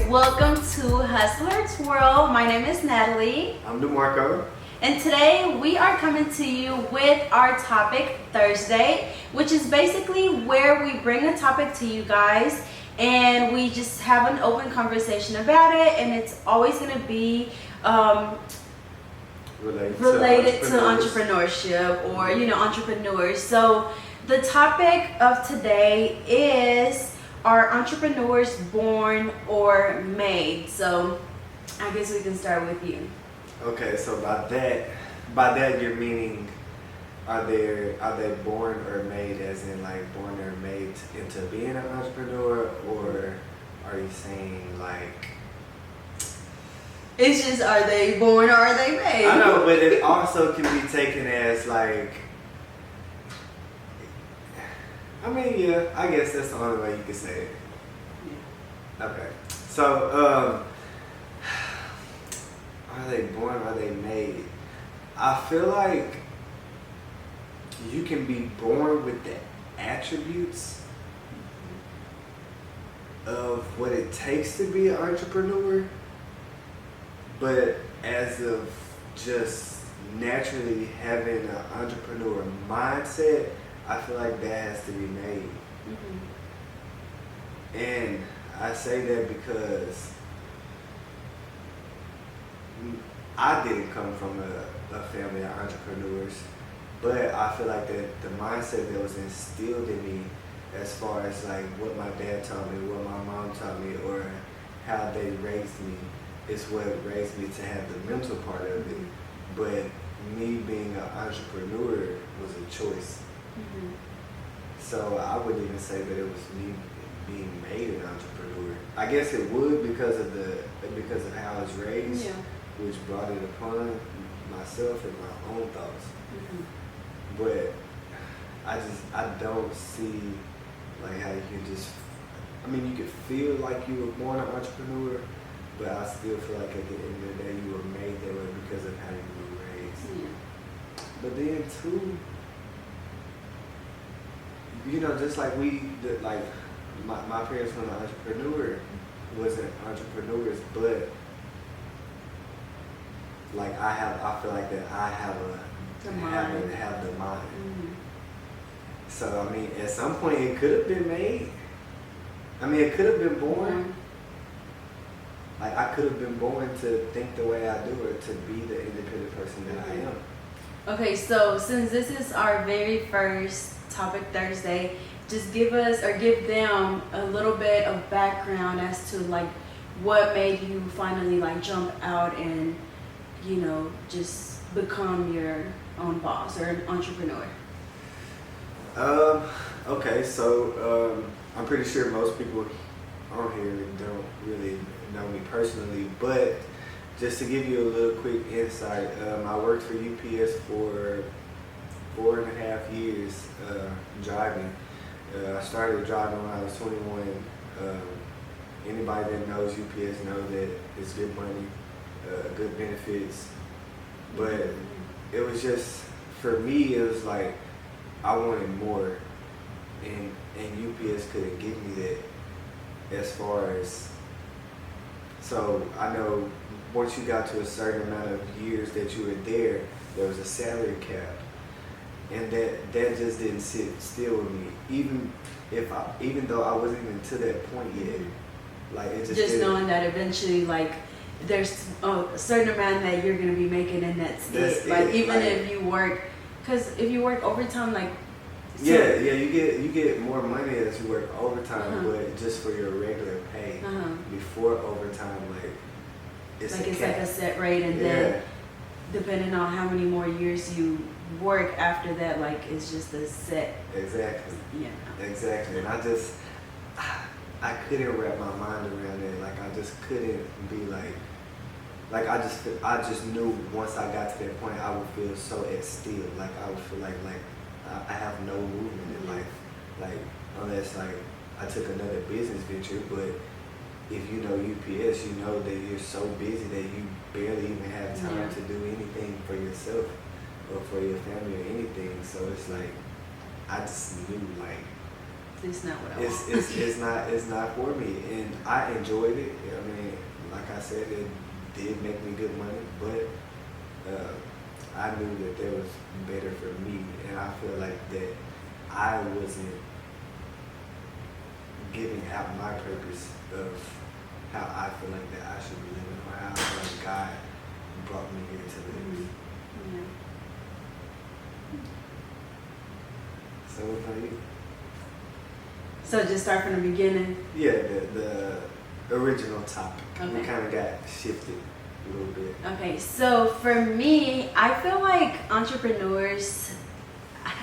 Welcome to Hustler's World. My name is Natali. I'm DeMarco. And today we are coming to you with our topic Thursday, which is basically where we bring a topic to you guys and we just have an open conversation about it, and it's always going to be related to entrepreneurship or entrepreneurs. So the topic of today is, are entrepreneurs born or made? So I guess we can start with you. Okay, so by that you're meaning, are they born or made, as in like born or made into being an entrepreneur, or are you saying like? It's just, are they born or are they made? I know, but it also can be taken as like, I mean, yeah, I guess that's the only way you could say it. Yeah. Okay, so are they born or are they made? I feel like you can be born with the attributes of what it takes to be an entrepreneur, but as of just naturally having an entrepreneur mindset, I feel like that has to be made. Mm-hmm. And I say that because I didn't come from a family of entrepreneurs, but I feel like that the mindset that was instilled in me, as far as like what my dad taught me, what my mom taught me, or how they raised me, is what raised me to have the mental part of it. But me being an entrepreneur was a choice. Mm-hmm. So I wouldn't even say that it was me being made an entrepreneur. I guess it would because of how I was raised, yeah, which brought it upon myself and my own thoughts. Mm-hmm. But I don't see like how you can just, I mean, you could feel like you were born an entrepreneur, but I still feel like at the end of the day you were made that way because of how you were raised. Yeah. But then too, just like my parents were wasn't entrepreneurs, but like I feel like that I have the mind. Mm-hmm. So I mean, at some point it could have been made. I mean, it could have been born. Mm-hmm. Like I could have been born to think the way I do, or to be the independent person that I am. Okay, so since this is our very first topic Thursday, just give them a little bit of background as to like what made you finally like jump out and just become your own boss or an entrepreneur. Okay, so I'm pretty sure most people on here don't really know me personally, but just to give you a little quick insight, I worked for UPS for 4.5 years driving. I started driving when I was 21. Anybody that knows UPS know that it's good money, good benefits, but it was just, for me, it was like I wanted more, and UPS couldn't give me that. As far as, so I know once you got to a certain amount of years that you were there was a salary cap, and that just didn't sit still with me. Even though I wasn't even to that point yet, like it just knowing that eventually, like there's a certain amount that you're gonna be making, and that's it. Like even if you work, because if you work overtime, like. Yeah, you get more money as you work overtime, but just for your regular pay. Before overtime, like it's like a set rate, and then depending on how many more years you work after that, like it's just a set. Exactly. Yeah. Exactly, and I couldn't wrap my mind around it. Like I just couldn't be like I just knew once I got to that point, I would feel so at still. Like I would feel like I have no movement in life, like unless like I took another business venture. But if you know UPS, you know that you're so busy that you barely even have time to do anything for yourself or for your family or anything. So it's like I just knew like it's not what I want. It's not for me, and I enjoyed it. I mean, like I said, it did make me good money, but I knew that there was better for me, and I feel like that I wasn't giving out my purpose of how I feel like that I should be living, or how I feel like God brought me here to live. Yeah. So what about you? So just start from the beginning. Yeah, the original topic. Okay. We kind of got shifted a little bit. Okay, so for me, I feel like entrepreneurs,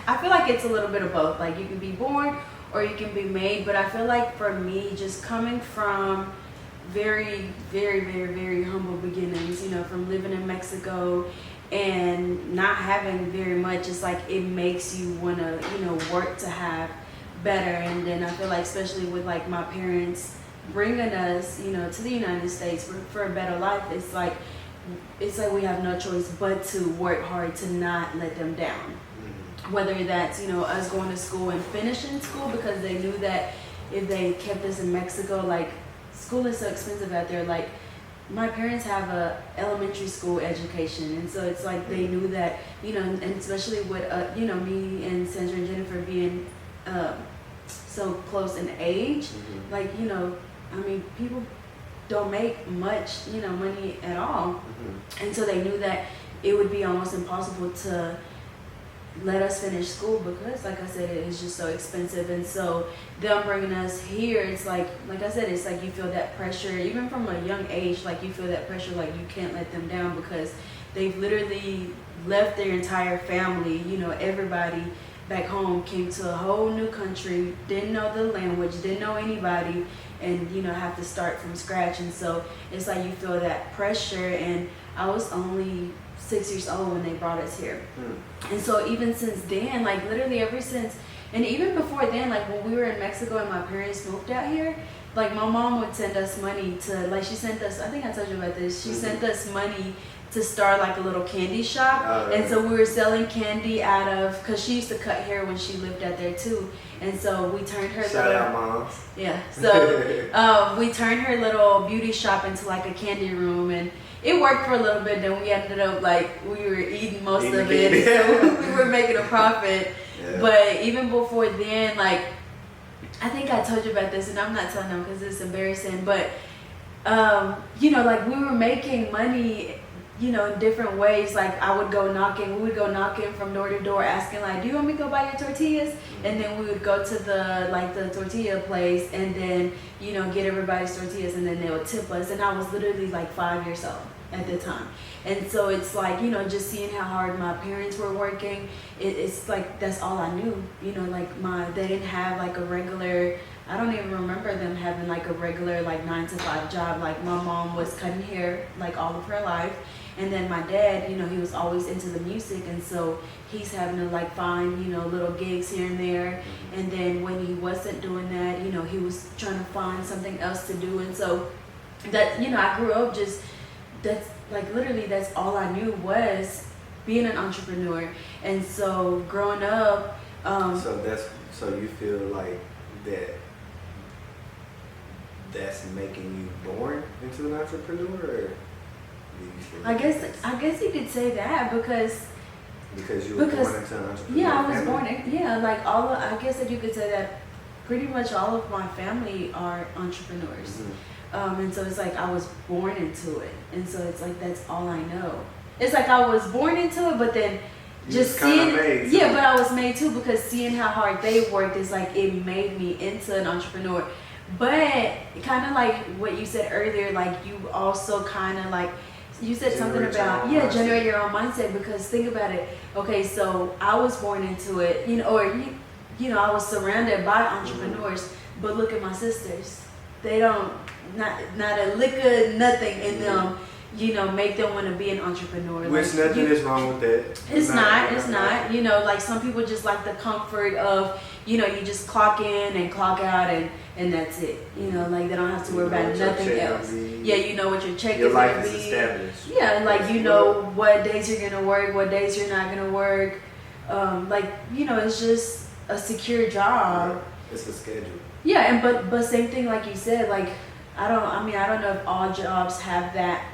I feel like it's a little bit of both. Like you can be born or you can be made, but I feel like for me, just coming from very, very, very, very humble beginnings, you know, from living in Mexico and not having very much, it's like it makes you want to, you know, work to have better. And then I feel like, especially with like my parents bringing us, you know, to the United States for a better life, it's like we have no choice but to work hard to not let them down. Whether that's, you know, us going to school and finishing school, because they knew that if they kept us in Mexico, like school is so expensive out there. Like my parents have a elementary school education, and so it's like they knew that, you know, and especially with you know, me and Sandra and Jennifer being so close in age, like, you know, I mean, people don't make much, you know, money at all, and so they knew that it would be almost impossible to let us finish school because, like I said, it is just so expensive. And so them bringing us here, it's like I said, it's like you feel that pressure even from a young age. Like you feel that pressure, like you can't let them down because they've literally left their entire family, you know, everybody back home, came to a whole new country, didn't know the language, didn't know anybody, and, you know, have to start from scratch. And so it's like you feel that pressure. And I was only 6 years old when they brought us here. And so even since then, like literally ever since, and even before then, like when we were in Mexico and my parents moved out here, like my mom would send us money to, like she sent us, I think I told you about this, she sent us money to start like a little candy shop. And so we were selling candy out of, because she used to cut hair when she lived out there too. And so we turned her Shout out, Mom. Yeah. So we turned her little beauty shop into like a candy room, and it worked for a little bit. Then we ended up like we were eating most of it, so we were making a profit. Yeah. But even before then, like I think I told you about this, and I'm not telling them because it's embarrassing. But you know, like we were making money, you know, in different ways. Like we would go knocking from door to door asking like, do you want me to go buy your tortillas? And then we would go to the tortilla place and then, you know, get everybody's tortillas, and then they would tip us. And I was literally like 5 years old at the time. And so it's like, you know, just seeing how hard my parents were working, it's like that's all I knew. You know, like they didn't have like a regular, I don't even remember them having like a regular like 9-to-5 job. Like my mom was cutting hair like all of her life. And then my dad, you know, he was always into the music, and so he's having to like find, you know, little gigs here and there. And then when he wasn't doing that, you know, he was trying to find something else to do. And so that, you know, I grew up just, that's like literally that's all I knew was being an entrepreneur. And so growing up, so you feel like that's making you born into an entrepreneur, or I guess you could say that because you were born into an entrepreneur. Yeah, I was born in, yeah, like I guess that you could say that pretty much all of my family are entrepreneurs. And so it's like I was born into it, and so it's like that's all I know. It's like I was born into it, but then just seeing it, yeah, but I was made too, because seeing how hard they worked is like it made me into an entrepreneur. But kind of like what you said earlier, like you also kind of like, you said something about, generate your own mindset, because think about it. Okay, so I was born into it, you know, or you know, I was surrounded by entrepreneurs, but look at my sisters. They don't, not a lick of nothing in them, you know, make them want to be an entrepreneur. Which like, nothing is wrong with that. It's not. You know, like some people just like the comfort of, you know, you just clock in and clock out and that's it. You know, like they don't have to worry about nothing else. Yeah, you know what your check is going to be. Your life is established. Yeah, like you know what days you're going to work, what days you're not going to work. Like, you know, it's just a secure job. It's a schedule. Yeah, and but same thing like you said, like I don't know if all jobs have that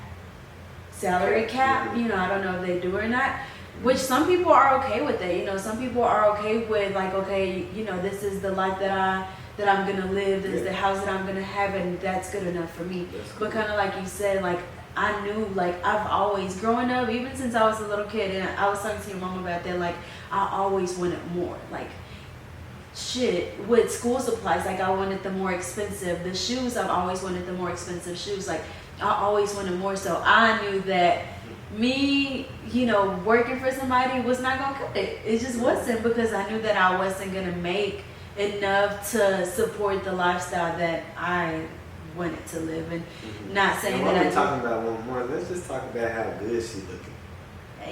salary cap, you know, I don't know if they do or not. Which some people are okay with it, you know, some people are okay with like, okay, you know, this is the life that I'm gonna live, this is the house that I'm gonna have, and that's good enough for me. Cool. But kind of like you said, like I knew, like I've always growing up, even since I was a little kid, and I was talking to your mom about that, like I always wanted more, like shit with school supplies, like I wanted the more expensive, the shoes, I've always wanted the more expensive shoes, like I always wanted more. So I knew that me, you know, working for somebody was not gonna cut it. It just wasn't, because I knew that I wasn't gonna make enough to support the lifestyle that I wanted to live. And not saying that we're talking about one more, let's just talk about how good she looking.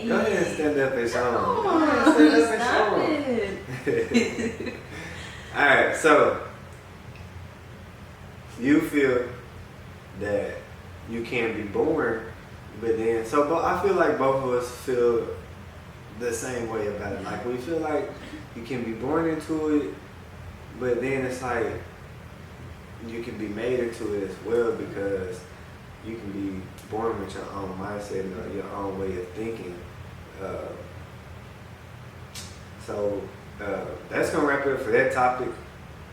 Go ahead and stand up and show them. Go ahead and stand up and show them. Alright, so you feel that you can be born, but then, but I feel like both of us feel the same way about it. Like we feel like you can be born into it, but then it's like you can be made into it as well, because you can be born with your own mindset and your own way of thinking. That's gonna wrap it up for that topic.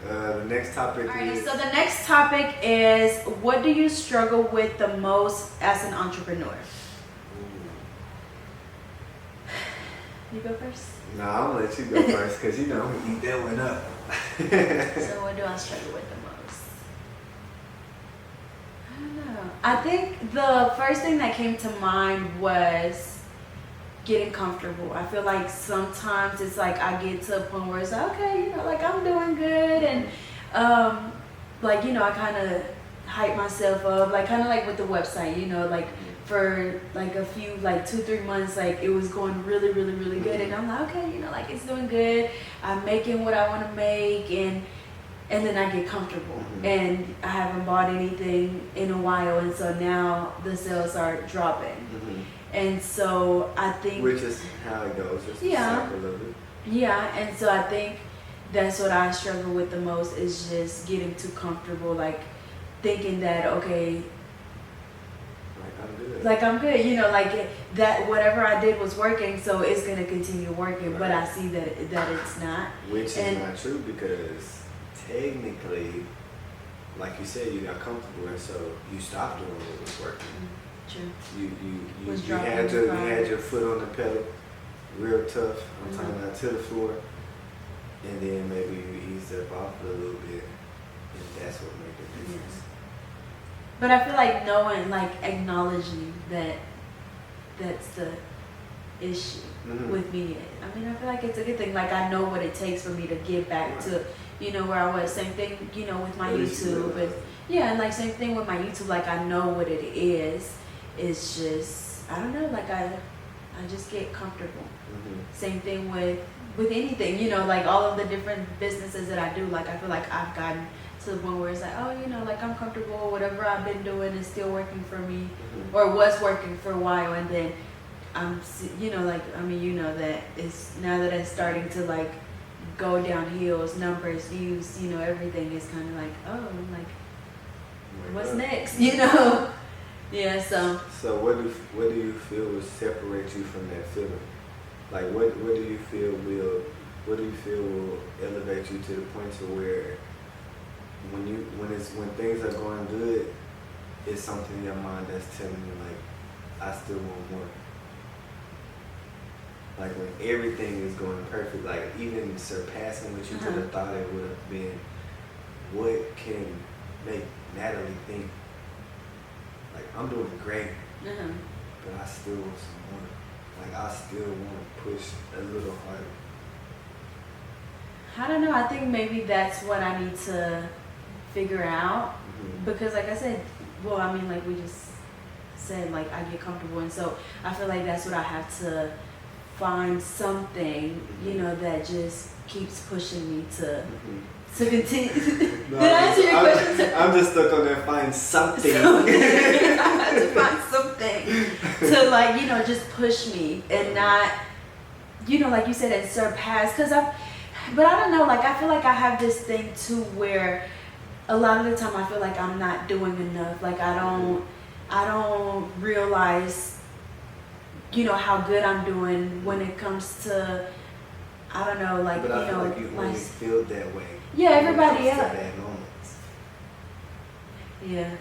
The next topic is... So the next topic is, what do you struggle with the most as an entrepreneur? You go first? No, I'm gonna let you go first, because you know I'm gonna eat that one up. So what do I struggle with the most? I don't know. I think the first thing that came to mind was getting comfortable. I feel like sometimes it's like I get to a point where it's like, okay, you know, like I'm doing good, and like, you know, I kind of hype myself up, like kind of like with the website, you know, like for like a few, like 2-3 months, like it was going really, really, really good, and I'm like, okay, you know, like it's doing good, I'm making what I want to make, and then I get comfortable, and I haven't bought anything in a while, and so now the sales are dropping. And so I think, which is how it goes. It's the cycle of it. Yeah, and so I think that's what I struggle with the most, is just getting too comfortable, like thinking that, okay, like I'm good, you know, like that whatever I did was working, so it's gonna continue working. Right. But I see that it's not. Which is not true, because technically, like you said, you got comfortable, and so you stopped doing what was working. True. You had your foot on the pedal, real tough. I'm talking about to the floor, and then maybe you eased up off it a little bit, and that's what made the difference. Yes. But I feel like knowing, like acknowledging that that's the issue with me. I mean, I feel like it's a good thing. Like I know what it takes for me to get back to, you know, where I was. Same thing, you know, with my YouTube, and like same thing with my YouTube. Like I know what it is. It's just, I don't know, like I just get comfortable. Same thing with anything, you know, like all of the different businesses that I do. Like I feel like I've gotten to the point where it's like, oh, you know, like I'm comfortable. Whatever I've been doing is still working for me, or was working for a while, and then I'm, you know, like, I mean, you know that it's now that it's starting to like go down hills, numbers, views, you know, everything is kind of like, oh, like what's next, you know? Yeah, so what do you feel will separate you from that feeling? Like what do you feel will elevate you to the point to where when things are going good, it's something in your mind that's telling you like, I still want more. Like when everything is going perfect, like even surpassing what you could have thought it would have been, what can make Natali think, like, I'm doing great, but I still want some more. Like, I still want to push a little harder. I don't know. I think maybe that's what I need to figure out. Because, like I said, well, I mean, like we just said, like, I get comfortable. And so I feel like that's what I have to find something, you know, that just keeps pushing me to continue. No, Did I answer your question? I'm just stuck on there, find something. I have to find something to, like, you know, just push me and not, you know, like you said, and surpass. Because But I don't know, like I feel like I have this thing too where a lot of the time I feel like I'm not doing enough. Like I don't realize, how good I'm doing when it comes to, I don't know, like, but I feel like you only feel that way. Yeah, everybody else. Bad moments. Yeah.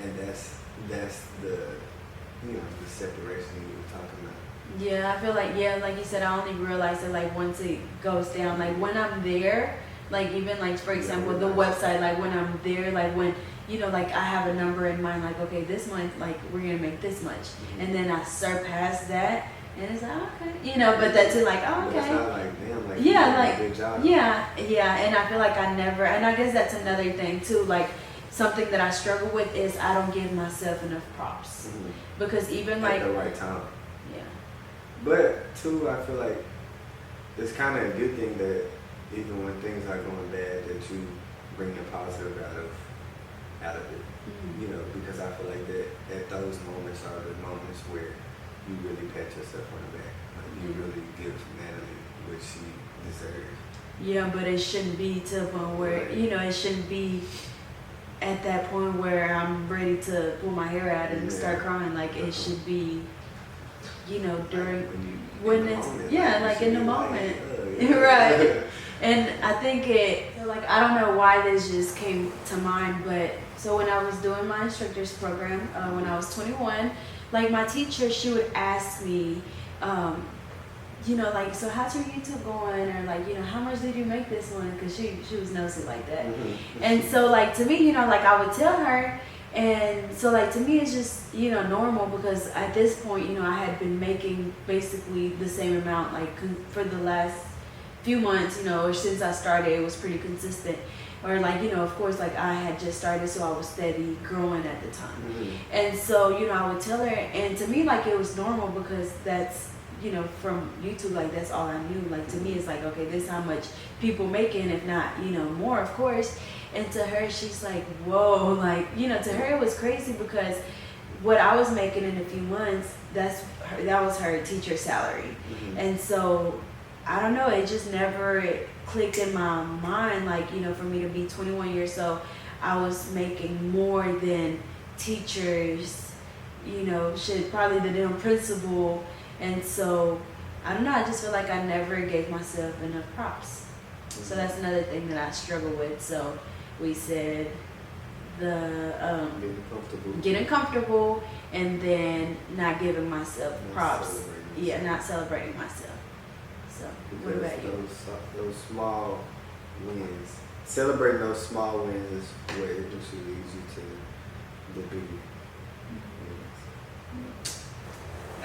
And that's the the separation you were talking about. Yeah, I feel like, like you said, I only realize it like once it goes down. Like when I'm there, like even like for example the website, like when I'm there, like when like I have a number in mind, like okay, this month like we're gonna make this much, and then I surpass that, and it's like okay, but that's it, like oh, okay. But it's not like damn, like yeah, like good job. yeah, and I feel like I never, and I guess that's another thing too, like something that I struggle with is I don't give myself enough props, because even at like the right time. Yeah. But too, I feel like it's kind of a good thing that even when things are going bad, that you bring the positive out of it. Because I feel like that at those moments are the moments where you really pat yourself on the back. Like you really give Natali what she deserves. Yeah, but it shouldn't be to the point where it shouldn't be at that point where I'm ready to pull my hair out and start crying. Like it should be, during when it's like in the moment, right? And I think I don't know why this just came to mind, but so when I was doing my instructor's program when I was 21, like my teacher, she would ask me, like, so how's your YouTube going? Or like, how much did you make this one? Because she was nosy like that. And so like to me, like I would tell her, and so like to me it's just, normal, because at this point, I had been making basically the same amount like for the last few months, or since I started, it was pretty consistent. Or like, of course, like I had just started, so I was steady growing at the time. And so, I would tell her, and to me, like it was normal, because that's, from YouTube, like that's all I knew. Like to me, it's like, okay, this is how much people making, if not, more, of course. And to her, she's like, whoa, like, to her it was crazy, because what I was making in a few months, that was her teacher salary. And so I don't know, it just never clicked in my mind, like, for me to be 21 years old, I was making more than teachers, should probably the damn principal. And so, I don't know, I just feel like I never gave myself enough props. So that's another thing that I struggle with. So we said the getting comfortable, and then not giving myself props. Not celebrating myself. So what about you? Those small wins. Celebrating those small wins is what eventually leads you to the big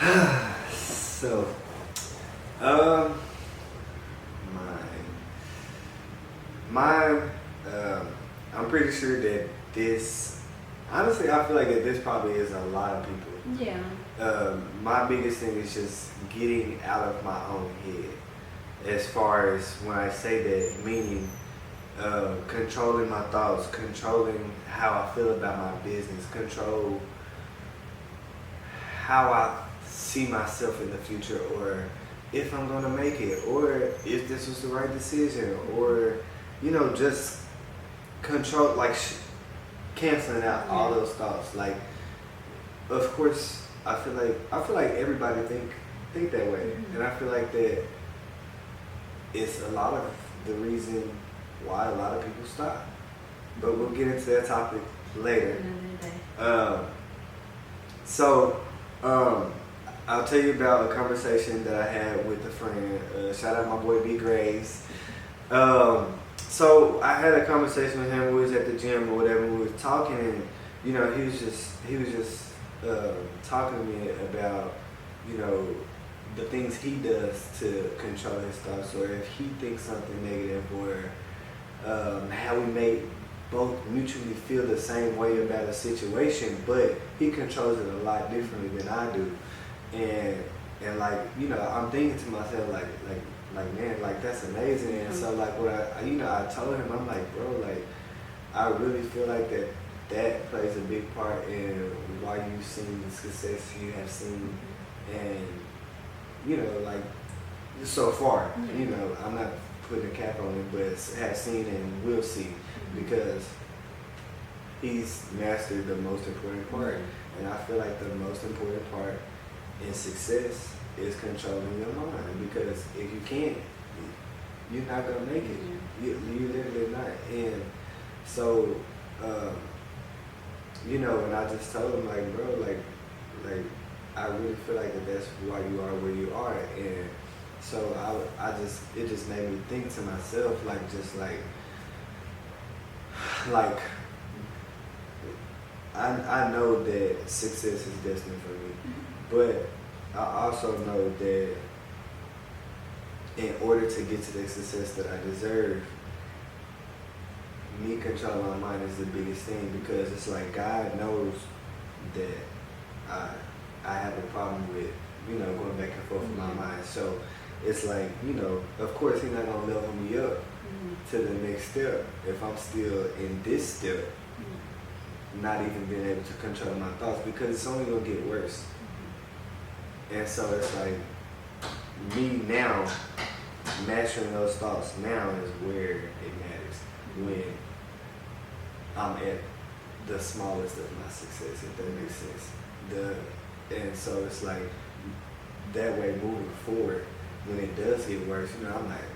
wins. So, mine, I'm pretty sure that this, honestly, I feel like that this probably is a lot of people. Yeah. My biggest thing is just getting out of my own head. As far as when I say that, meaning controlling my thoughts, controlling how I feel about my business, control how I see myself in the future, or if I'm gonna make it, or if this was the right decision, or just control, like canceling out all those thoughts. Like, of course, I feel like everybody think that way, and I feel like that it's a lot of the reason why a lot of people stop. But we'll get into that topic later. I'll tell you about a conversation that I had with a friend. Shout out my boy B Graves. So I had a conversation with him. We was at the gym or whatever. We were talking, and he was just talking to me about the things he does to control his thoughts, or if he thinks something negative, or how we may both mutually feel the same way about a situation, but he controls it a lot differently than I do. And like, I'm thinking to myself like man, like that's amazing. And so like what I told him, I'm like, bro, like I really feel like that plays a big part in why you've seen the success you have seen, and like so far. I'm not putting a cap on it, but have seen and will see, because he's mastered the most important part. And I feel like the most important part in success is controlling your mind, because if you can't, you're not gonna make it. You literally not. And so, you know, and I just told him, like, bro, like I really feel like that's why you are where you are. And so it just made me think to myself, like, just like I know that success is destined for me, but I also know that in order to get to the success that I deserve, me controlling my mind is the biggest thing, because it's like God knows that I have a problem with, you know, going back and forth in my mind. So it's like, you know, of course He's not gonna level me up to the next step if I'm still in this step, not even being able to control my thoughts, because it's only gonna get worse. And so it's like, me now mastering those thoughts now is where it matters, when I'm at the smallest of my success, if that makes sense. And so it's like, that way moving forward, when it does get worse, you know, I'm like,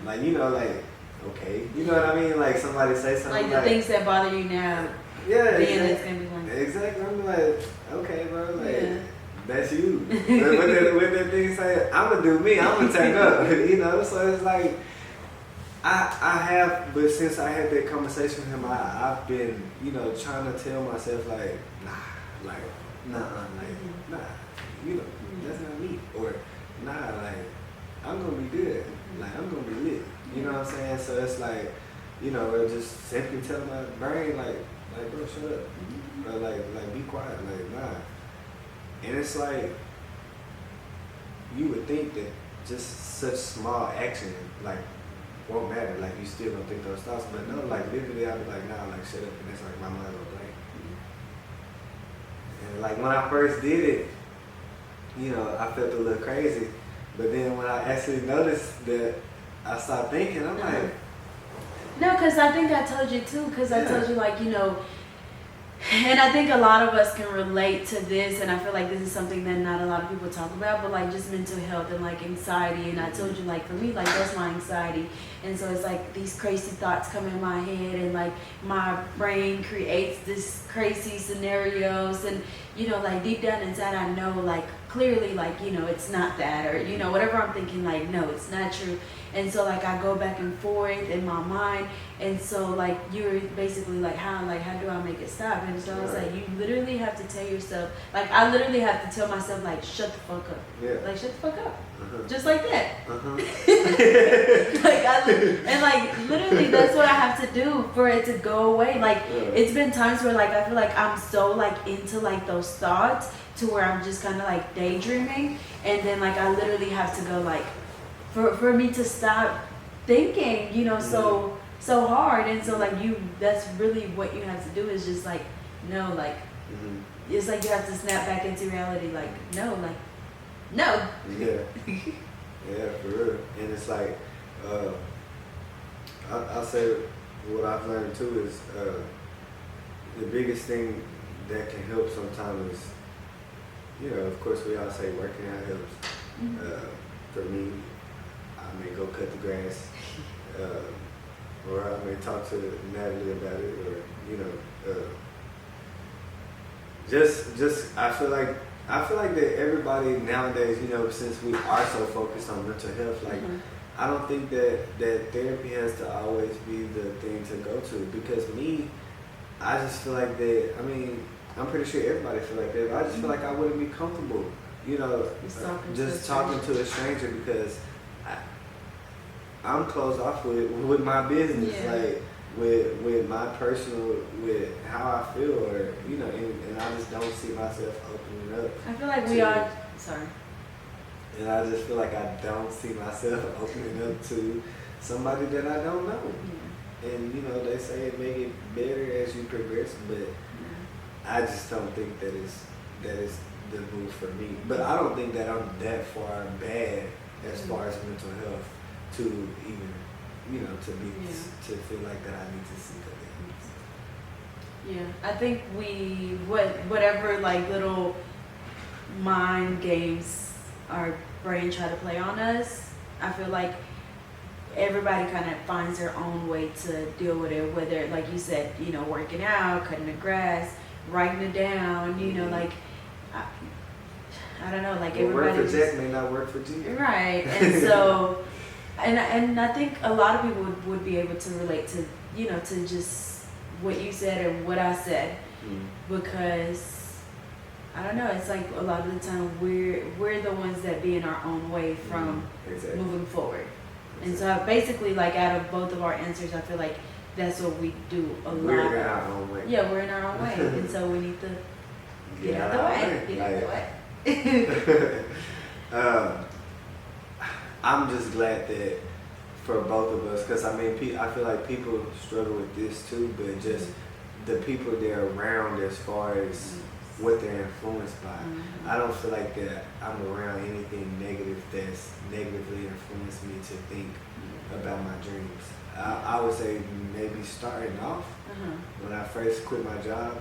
like, you know, like, okay, you know what I mean? Like, somebody say something like the things that bother you now. Yeah, then it's gonna be like, exactly. I'm like, okay, bro, like, that's you. when that thing say, I'm gonna do me, I'm gonna turn up, you know. So it's like, I have, but since I had that conversation with him, I've been, you know, trying to tell myself, like, nah, you know, that's not me, or nah, like, I'm gonna be good, like, I'm gonna be lit, you know what I'm saying? So it's like, you know, it just simply tell my brain, like, bro, shut up, or like, be quiet, like, nah. And it's like, you would think that just such small action, like, won't matter, like, you still don't think those thoughts, but no, like, literally, I'd be like, nah, like, shut up, and it's like, my mind will blank. And like, when I first did it, you know, I felt a little crazy, but then when I actually noticed that I stopped thinking, I'm like, no, because I think I told you too, because I told you, like, you know, and I think a lot of us can relate to this, and I feel like this is something that not a lot of people talk about, but like just mental health and like anxiety. And I told you, like, for me, like, that's my anxiety. And so it's like these crazy thoughts come in my head, and like my brain creates this crazy scenarios, and, you know, like deep down inside I know, like, clearly, like, you know, it's not that, or, you know, whatever I'm thinking, like, no, it's not true. And so like I go back and forth in my mind, and so like you're basically like, how do I make it stop? And so it's like, you literally have to tell yourself, like, I literally have to tell myself, like, shut the fuck up, like, shut the fuck up, just like that. Like, and like literally that's what I have to do for it to go away. Like, it's been times where like I feel like I'm so like into like those thoughts to where I'm just kind of like daydreaming, and then like I literally have to go like, for me to stop thinking, you know, so hard. And so like that's really what you have to do, is just like, no, like, it's like you have to snap back into reality, like, no, like, no. Yeah, for real. And it's like, I'll say what I've learned too is, the biggest thing that can help sometimes is, you know, of course we all say working out helps. For me, I may go cut the grass, or I may talk to Natali about it, or, you know, just I feel like that everybody nowadays, you know, since we are so focused on mental health, like, I don't think that therapy has to always be the thing to go to, because me, I just feel like that, I mean, I'm pretty sure everybody feel like that, but I just feel like I wouldn't be comfortable, you know, just talking to a stranger, because I'm closed off with my business, like, with my personal, with how I feel, or, you know, and I just don't see myself opening up. I feel like we are, sorry. And I just feel like I don't see myself opening up to somebody that I don't know. And, you know, they say it make it better as you progress, but I just don't think that is the move for me. But I don't think that I'm that far bad as far as mental health to even, to be to feel like that I need to seek a thing. Yeah, I think whatever like little mind games our brain try to play on us, I feel like everybody kind of finds their own way to deal with it, whether, like you said, working out, cutting the grass, writing it down, like, I don't know, like what everybody work for Jack may not work for G. Right, and so, and I think a lot of people would be able to relate to, to just what you said and what I said, because I don't know, it's like a lot of the time we're the ones that be in our own way from moving forward. And so basically, like, out of both of our answers, I feel like that's what we do a lot. We're in our own way. Yeah, we're in our own way. And so we need to get out the way. Get out the way. I'm just glad that for both of us, because I feel like people struggle with this too, but just the people they're around as far as what they're influenced by. I don't feel like that I'm around anything negative that's negatively influenced me to think about my dreams. I would say maybe starting off when I first quit my job.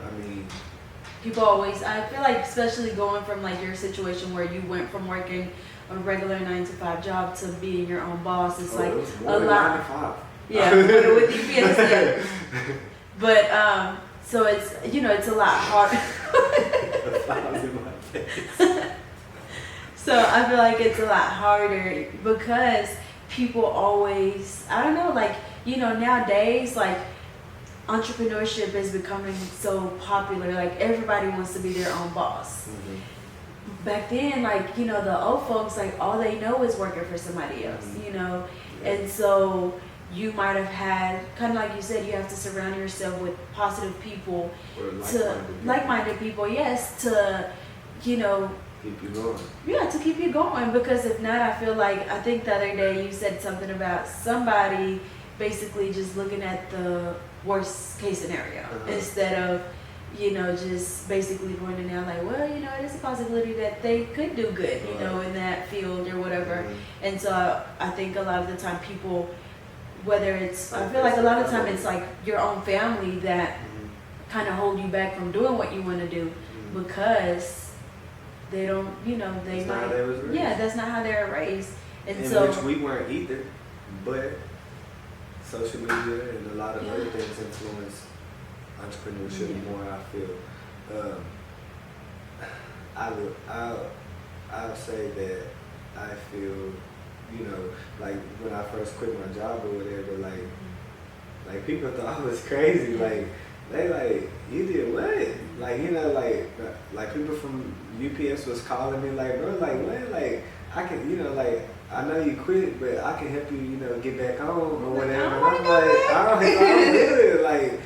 People always, I feel like, especially going from like your situation where you went from working a regular 9-to-5 job to being your own boss, it's like it a lot. 9-to-5. Yeah, with UPS, yeah. But so it's it's a lot harder. So I feel like it's a lot harder because people always, I don't know, like, nowadays, like, entrepreneurship is becoming so popular. Like, everybody wants to be their own boss. Back then, like, the old folks, like, all they know is working for somebody else, and so you might have had, kind of like you said, you have to surround yourself with positive people, like-minded people, yes, to, keep you going. Yeah, to keep you going, because if not, I think the other day you said something about somebody basically just looking at the worst case scenario instead of, just basically going in there like, well, it is a possibility that they could do good, in that field or whatever. And so I think a lot of the time people, whether it's, I feel like a lot of the time it's like your own family that kind of hold you back from doing what you want to do because they don't, that's not how they was raised. Yeah, that's not how they were raised. And in so, which we weren't either, but social media and a lot of other things influence entrepreneurship more, I feel. I'll say that I feel, like when I first quit my job or whatever, like people thought I was crazy. Like, they like, you did what? Like, like people from UPS was calling me like, bro, like what? Like, I can, like, I know you quit, but I can help you, get back on or whatever. And I'm like, I don't do it. Like,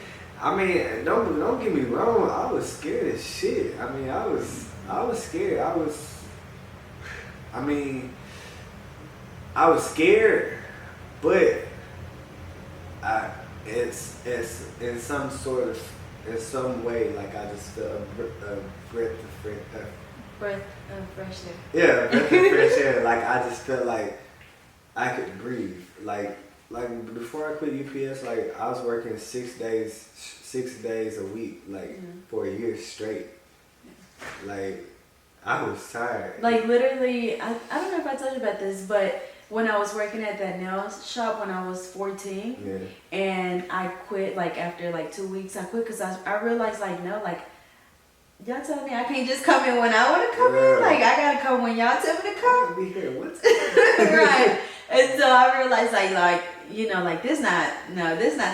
don't get me wrong. I was scared as shit. I was scared. I was scared, but it's in some way, like I just felt a breath of fresh air. Yeah, breath of fresh air. Like I just felt like I could breathe. Like before I quit UPS, like I was working 6 days a week, like for a year straight. Like I was tired. Like literally, I don't know if I told you about this, but when I was working at that nail shop when I was 14, and I quit like after like 2 weeks, I quit because I realized like, no, like y'all tell me I can't just come in when I want to come in. Like I gotta come when y'all tell me to come. Be here. What's right? And so I realized like this not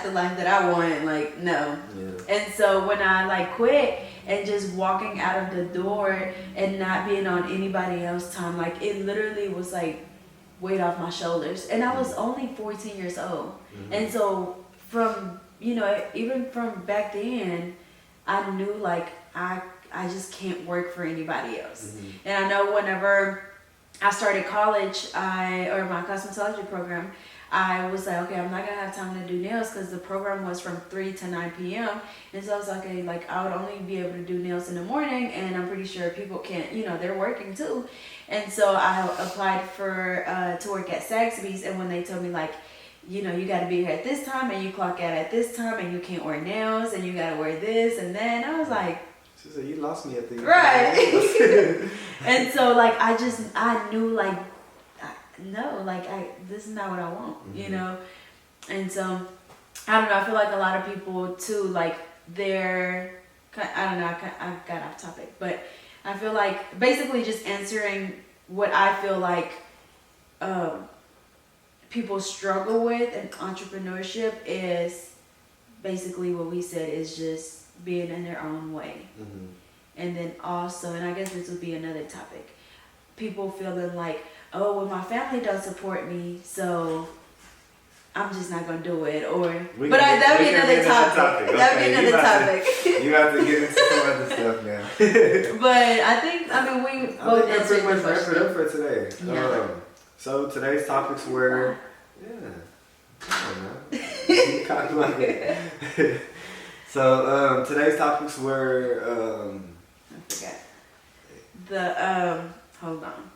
the life that I want. Like no. Yeah. And so when I like quit and just walking out of the door and not being on anybody else's time, like it literally was like weight off my shoulders, and I was only 14 years old. And so from even from back then, I knew like I just can't work for anybody else. And I know whenever I started college, or my cosmetology program, I was like, okay, I'm not gonna have time to do nails because the program was from 3 to 9 p.m. And so I was like, okay, like I would only be able to do nails in the morning, and I'm pretty sure people can't, they're working too. And so I applied for to work at Saxby's, and when they told me like, you got to be here at this time, and you clock out at this time, and you can't wear nails, and you got to wear this, and then I was like, she said, you lost me at the right. And so like I knew like no, like this is not what I want, And so I don't know, I feel like a lot of people too, like they're, I don't know, I got off topic, but I feel like basically just answering what I feel like people struggle with in entrepreneurship is basically what we said, is just being in their own way. Mm-hmm. And then also, and I guess this would be another topic, people feeling like, oh, well, my family don't support me, so I'm just not gonna do it. Or that'd be another topic. That'd be another topic. You have to get into some other stuff now. But I mean, we both that's pretty much wrap it up for today. Yeah. So today's topics were, I don't know. You kind of like it. So today's topics were. I forgot. Hold on.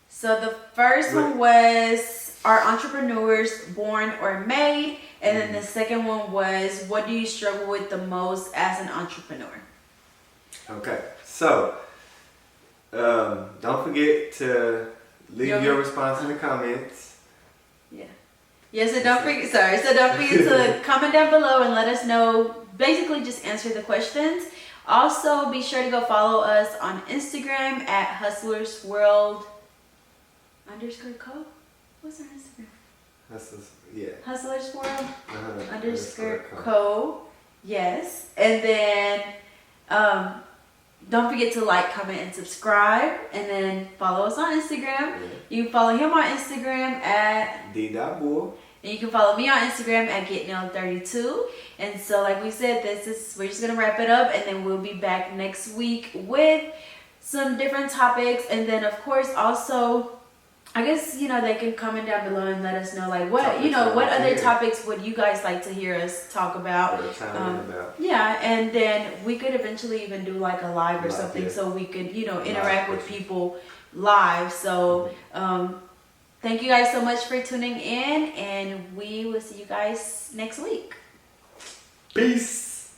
So the first one was, are entrepreneurs born or made? And then the second one was, what do you struggle with the most as an entrepreneur? Okay, so don't forget to leave your response in the comments. Yeah, so don't forget to comment down below and let us know, basically just answer the questions. Also, be sure to go follow us on Instagram at hustlersworld_co. What's our Instagram? Hustlersworld _co. Yes. And then don't forget to like, comment, and subscribe. And then follow us on Instagram. Yeah. You can follow him on Instagram at D.Bull. And you can follow me on Instagram at GetNailed32. And so, like we said, we're just gonna wrap it up, and then we'll be back next week with some different topics. And then, of course, also, I guess they can comment down below and let us know, like what other topics would you guys like to hear us talk about? Yeah, and then we could eventually even do like a live or something, so we could interact with people live. So. Thank you guys so much for tuning in, and we will see you guys next week. Peace.